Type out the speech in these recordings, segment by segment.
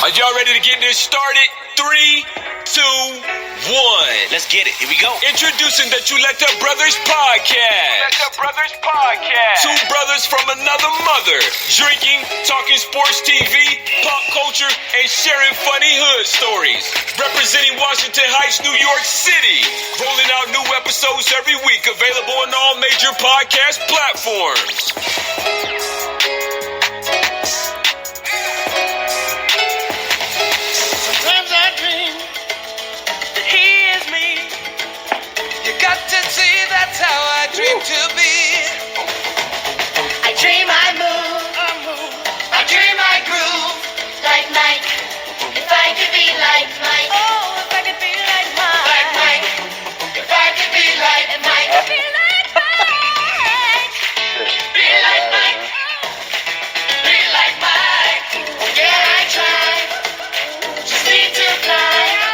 Are y'all ready to get this started? 3, 2, 1. Let's get it. Here we go. Introducing the Chuleta Brothers Podcast. Two brothers from another mother. Drinking, talking sports TV, pop culture, and sharing funny hood stories. Representing Washington Heights, New York City. Rolling out new episodes every week. Available on all major podcast platforms. Sometimes I dream that he is me. You got to see that's how I dream to be. I dream I move, I dream I groove, like Mike. If I could be like Mike, Oh, if I could be like mine. like Mike. If I could be like Mike, Be like mine. be like Mike, be like Mike. Yeah, I try, just need to fly.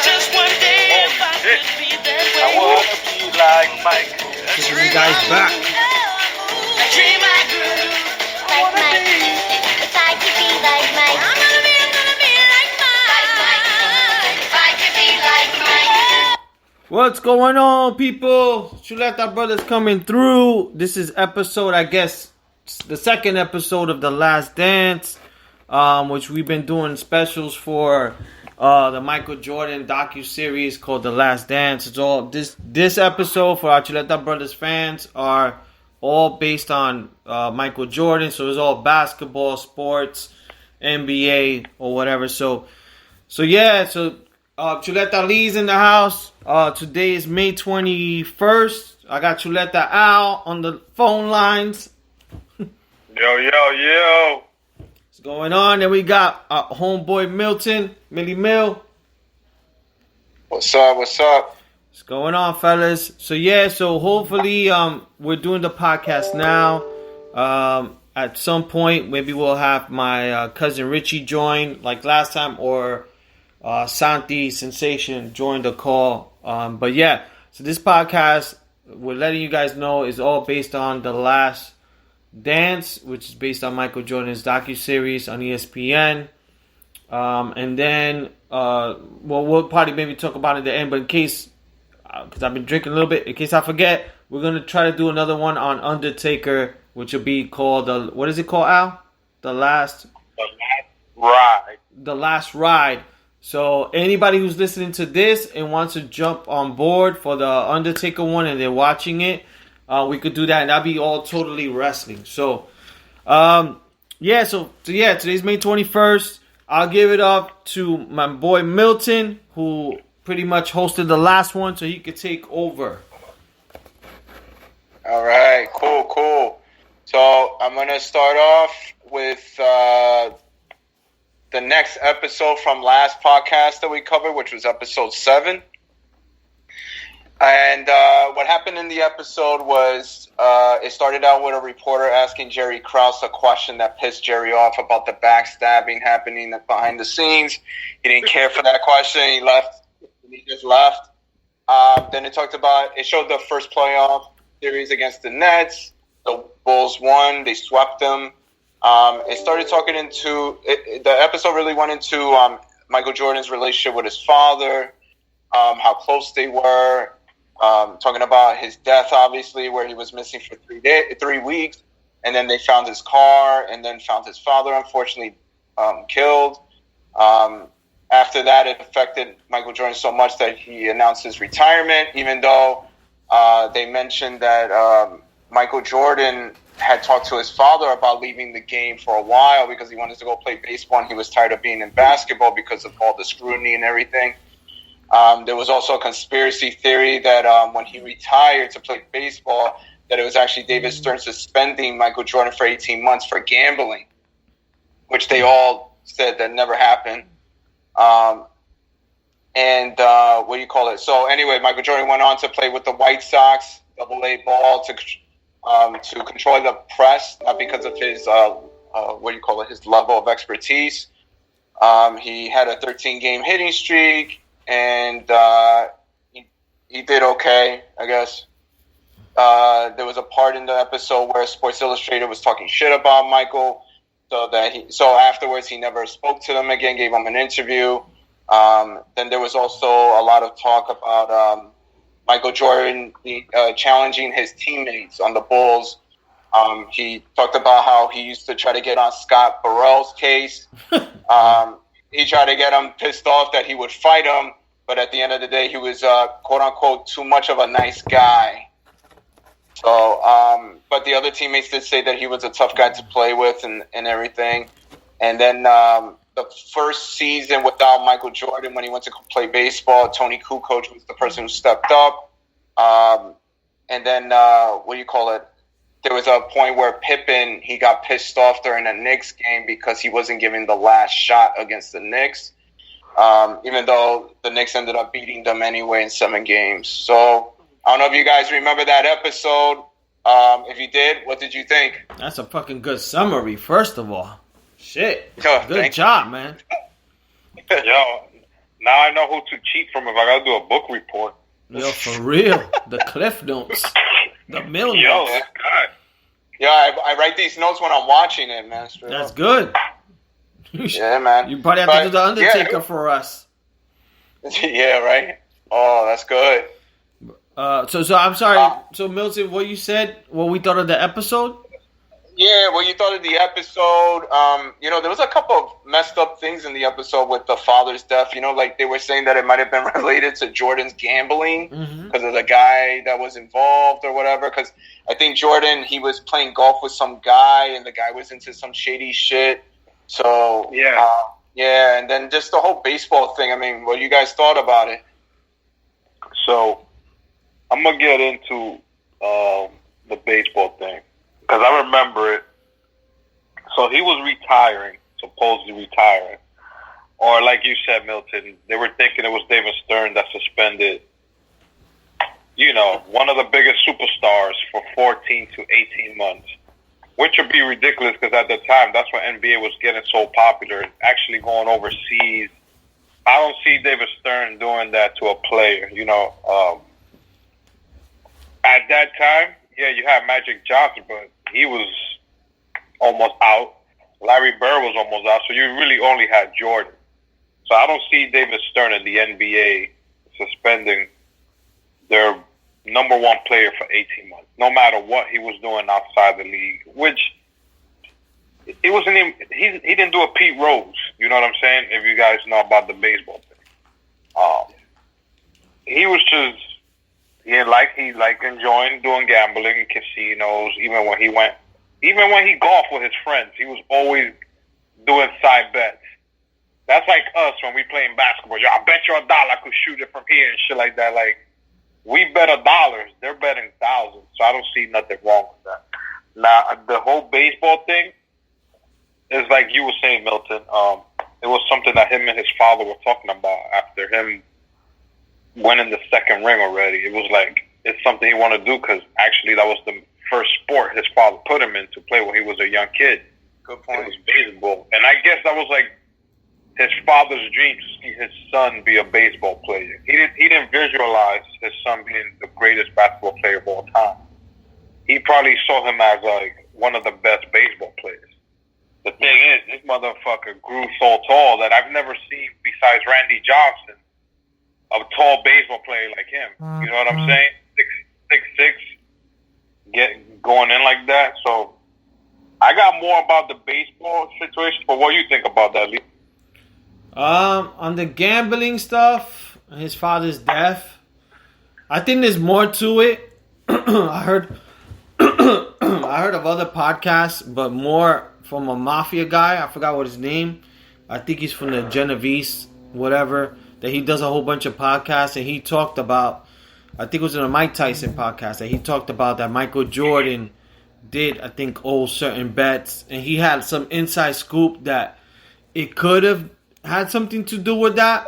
Just one day if I could be that I way. wanna be like Mike. This is you guys back. I dream I groove, like Mike. If I could be like Mike, I'm gonna be like Mike. If I could be like Mike. What's going on, people? Chuleta Brothers coming through. This is episode, I guess, the second episode of The Last Dance, which we've been doing specials for the Michael Jordan docu-series called The Last Dance. It's all this episode for our Chuleta Brothers fans are all based on Michael Jordan, so it's all basketball, sports, NBA, or whatever. So Chuleta Lee's in the house. Today is May 21st. I got Chuleta Al on the phone lines. Yo. What's going on? And we got homeboy Milton, Millie Mill. What's up? What's going on, fellas? So hopefully we're doing the podcast now. At some point, maybe we'll have my cousin Richie join like last time, or Santi Sensation join the call. So this podcast, we're letting you guys know, is all based on The Last Dance, which is based on Michael Jordan's docuseries on ESPN. And then, we'll probably maybe talk about it at the end, but in case, because I've been drinking a little bit, in case I forget, we're going to try to do another one on Undertaker, which will be called, what is it called, Al? The Last Ride. So anybody who's listening to this and wants to jump on board for the Undertaker one and they're watching it, we could do that, and that'd be all totally wrestling. So, today's May 21st. I'll give it up to my boy Milton, who pretty much hosted the last one, so he could take over. All right, cool. So I'm gonna start off with the next episode from last podcast that we covered, which was episode 7. And what happened in the episode was it started out with a reporter asking Jerry Krause a question that pissed Jerry off about the backstabbing happening behind the scenes. He didn't care for that question. He just left. Then it showed the first playoff series against the Nets. The Bulls won. They swept them. It started talking the episode really went into Michael Jordan's relationship with his father, how close they were, talking about his death, obviously, where he was missing for 3 weeks, and then they found his car, and then found his father, unfortunately, killed. After that, it affected Michael Jordan so much that he announced his retirement, even though they mentioned that Michael Jordan had talked to his father about leaving the game for a while because he wanted to go play baseball and he was tired of being in basketball because of all the scrutiny and everything. There was also a conspiracy theory that when he retired to play baseball, that it was actually David Stern suspending Michael Jordan for 18 months for gambling, which they all said that never happened. So anyway, Michael Jordan went on to play with the White Sox, AA ball, to control the press, not because of his his level of expertise. He had a 13-game hitting streak, and he did okay, I guess. There was a part in the episode where Sports Illustrated was talking shit about Michael. So afterwards, he never spoke to them again. Gave them an interview. Then there was also a lot of talk about Michael Jordan challenging his teammates on the Bulls. He talked about how he used to try to get on Scott Burrell's case. He tried to get him pissed off that he would fight him, but at the end of the day, he was quote unquote too much of a nice guy. So, but the other teammates did say that he was a tough guy to play with and everything. And then the first season without Michael Jordan, when he went to play baseball, Tony Kukoc was the person who stepped up. And then, there was a point where Pippen, he got pissed off during a Knicks game because he wasn't giving the last shot against the Knicks, even though the Knicks ended up beating them anyway in 7 games. So I don't know if you guys remember that episode. If you did, what did you think? That's a fucking good summary, first of all. Shit. Yo, good job, man. Yo, now I know who to cheat from if I gotta do a book report. Yo, for real. The Cliff Notes. The mill notes. Yo, that's good. Yeah, I write these notes when I'm watching it, man. That's good. Yeah, man. You probably have to do the Undertaker for us. Yeah, right? Oh, that's good. So I'm sorry. So Milton, what you said, what we thought of the episode? Yeah, what you thought of the episode? There was a couple of messed up things in the episode with the father's death. Like they were saying that it might have been related to Jordan's gambling because of the guy that was involved or whatever. Because I think Jordan, he was playing golf with some guy and the guy was into some shady shit. So, yeah, and then just the whole baseball thing. I mean, what you guys thought about it? So, I'm going to get into the baseball thing. Because I remember it. So he was retiring, supposedly retiring. Or like you said, Milton, they were thinking it was David Stern that suspended, one of the biggest superstars for 14 to 18 months. Which would be ridiculous because at the time, that's when NBA was getting so popular, actually going overseas. I don't see David Stern doing that to a player, At that time, yeah, you had Magic Johnson, but he was almost out. Larry Bird was almost out, so you really only had Jordan. So I don't see David Stern in the NBA suspending their number one player for 18 months, no matter what he was doing outside the league, which it wasn't even, he didn't do a Pete Rose, you know what I'm saying, if you guys know about the baseball thing. He was just, he liked enjoying doing gambling in casinos. Even when he golfed with his friends, he was always doing side bets. That's like us when we playing basketball. Yo, I bet you $1 I could shoot it from here and shit like that. Like, we bet $1, they're betting thousands. So I don't see nothing wrong with that. Now, the whole baseball thing is like you were saying, Milton. It was something that him and his father were talking about after him winning the second ring already. It was like, it's something he wanted to do because actually that was the first sport his father put him in to play when he was a young kid. Good point. It was baseball. And I guess that was like his father's dream to see his son be a baseball player. He didn't visualize his son being the greatest basketball player of all time. He probably saw him as like one of the best baseball players. The thing is, this motherfucker grew so tall that I've never seen, besides Randy Johnson, a tall baseball player like him. You know what I'm saying? 6'6", going in like that. So I got more about the baseball situation, but what do you think about that, Lee? On the gambling stuff, his father's death, I think there's more to it. I heard of other podcasts, but more from a mafia guy. I forgot what his name. I think he's from the Genovese, whatever. That he does a whole bunch of podcasts, and he talked about, I think it was in a Mike Tyson podcast, that he talked about that Michael Jordan did, I think, owe certain bets, and he had some inside scoop that it could have had something to do with that.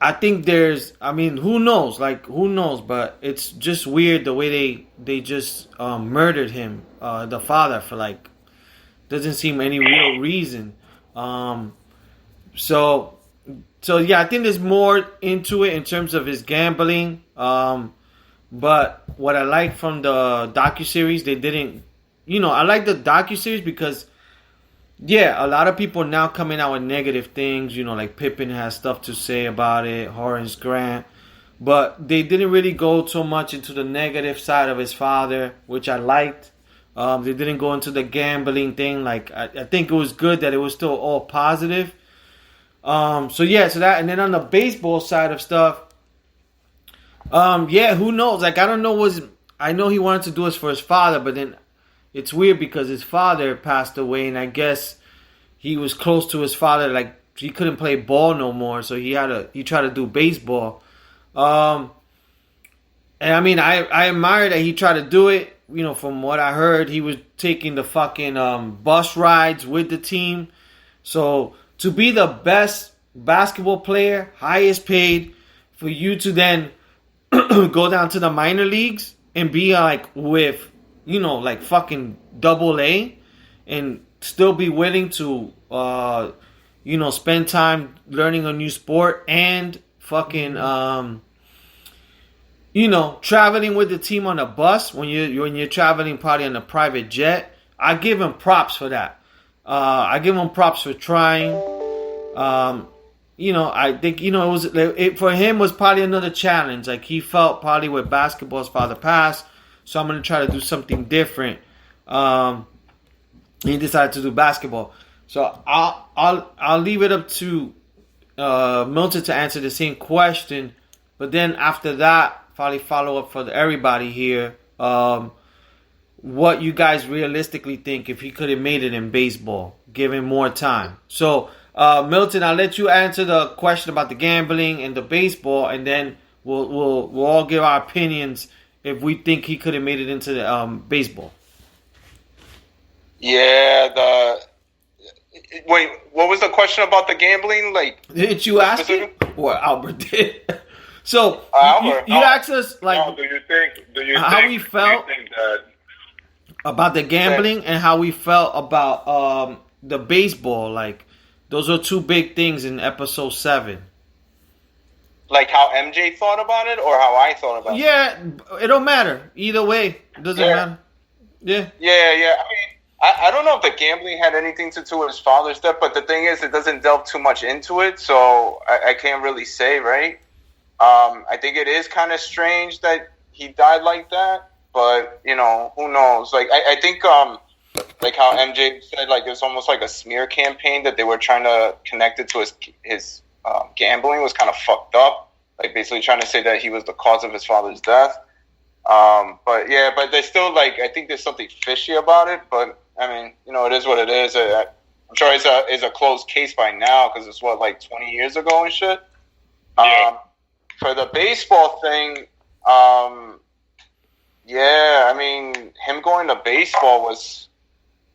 I think who knows? Who knows? But it's just weird the way they just murdered him, the father, for doesn't seem any real reason. So yeah, I think there's more into it in terms of his gambling. But what I like from the docuseries, they didn't, I like the docuseries because yeah, a lot of people now coming out with negative things. You know, like Pippen has stuff to say about it, Horace Grant. But they didn't really go so much into the negative side of his father, which I liked. They didn't go into the gambling thing. Like I think it was good that it was still all positive. So that, and then on the baseball side of stuff, who knows? Like I don't know. I know he wanted to do this for his father, but then it's weird because his father passed away, and I guess he was close to his father. Like he couldn't play ball no more, so he tried to do baseball. And I mean, I admire that he tried to do it. You know, from what I heard, he was taking the fucking bus rides with the team. So to be the best basketball player, highest paid, for you to then go down to the minor leagues and be like with, you know, like fucking AA and still be willing to, you know, spend time learning a new sport and fucking, you know, traveling with the team on a bus when you're traveling probably on a private jet. I give him props for that. I give him props for trying. You know, I think, you know, for him was probably another challenge. Like he felt probably with basketball his father passed, so I'm gonna try to do something different. He decided to do basketball. So I'll leave it up to Milton to answer the same question, but then after that, probably follow up for everybody here. What you guys realistically think if he could have made it in baseball, given more time. So, Milton, I'll let you answer the question about the gambling and the baseball, and then we'll all give our opinions if we think he could have made it into the baseball. Yeah. Wait, what was the question about the gambling? Like, didn't you ask him? Or Albert did. So you asked us like, do you think how we felt about the gambling and how we felt about the baseball. Like those are two big things in episode 7. Like how MJ thought about it or how I thought about it? Yeah, it don't matter. Either way, it doesn't matter. Yeah. I mean, I don't know if the gambling had anything to do with his father's death, but the thing is, it doesn't delve too much into it, so I can't really say, right? I think it is kind of strange that he died like that, but, you know, who knows? Like, I think, like how MJ said, like, it was almost like a smear campaign that they were trying to connect it to his gambling was kind of fucked up. Like, basically trying to say that he was the cause of his father's death. But there's still, like, I think there's something fishy about it, but, I mean, you know, it is what it is. I'm sure it's a closed case by now, because it's, like 20 years ago and shit? Yeah. For the baseball thing, I mean, him going to baseball was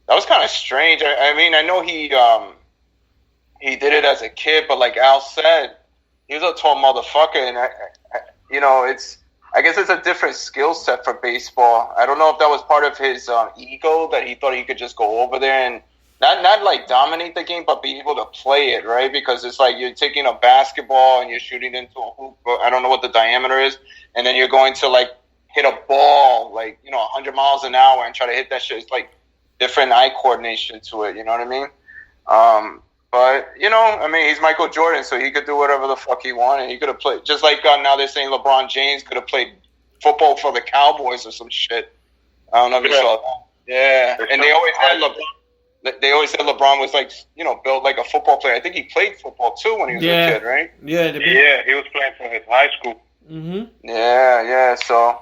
kind of strange. I mean, I know he did it as a kid, but like Al said, he was a tall motherfucker, and you know, I guess it's a different skill set for baseball. I don't know if that was part of his ego that he thought he could just go over there and not like dominate the game, but be able to play it, right? Because it's like you're taking a basketball and you're shooting into a hoop. I don't know what the diameter is, and then you're going to like hit a ball like 100 miles an hour and try to hit that shit. It's like different eye coordination to it. You know what I mean? But you know, I mean, he's Michael Jordan, so he could do whatever the fuck he wanted. He could have played just like now they're saying LeBron James could have played football for the Cowboys or some shit. I don't know if you saw that. Yeah, and they always had LeBron. They always said LeBron was like, built like a football player. I think he played football too when he was a kid, right? Yeah, he was playing for his high school. Mm-hmm. Yeah. So,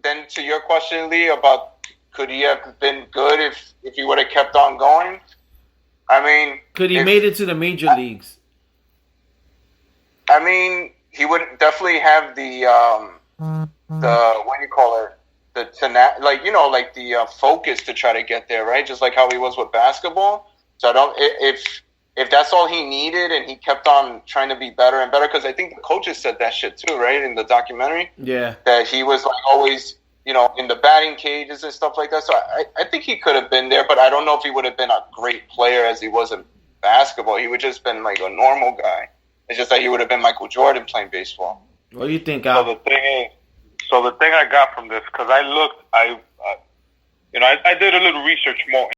then to your question, Lee, about could he have been good if he would have kept on going? I mean, could he made it to the major leagues? I mean, he would definitely have the what do you call it? The focus to try to get there, right? Just like how he was with basketball. So if that's all he needed and he kept on trying to be better and better, because I think the coaches said that shit too, right? In the documentary. Yeah. That he was like always, in the batting cages and stuff like that. So I think he could have been there, but I don't know if he would have been a great player as he was in basketball. He would just been like a normal guy. It's just that he would have been Michael Jordan playing baseball. What do you think, Al? So the thing I got from this, because I did a little research more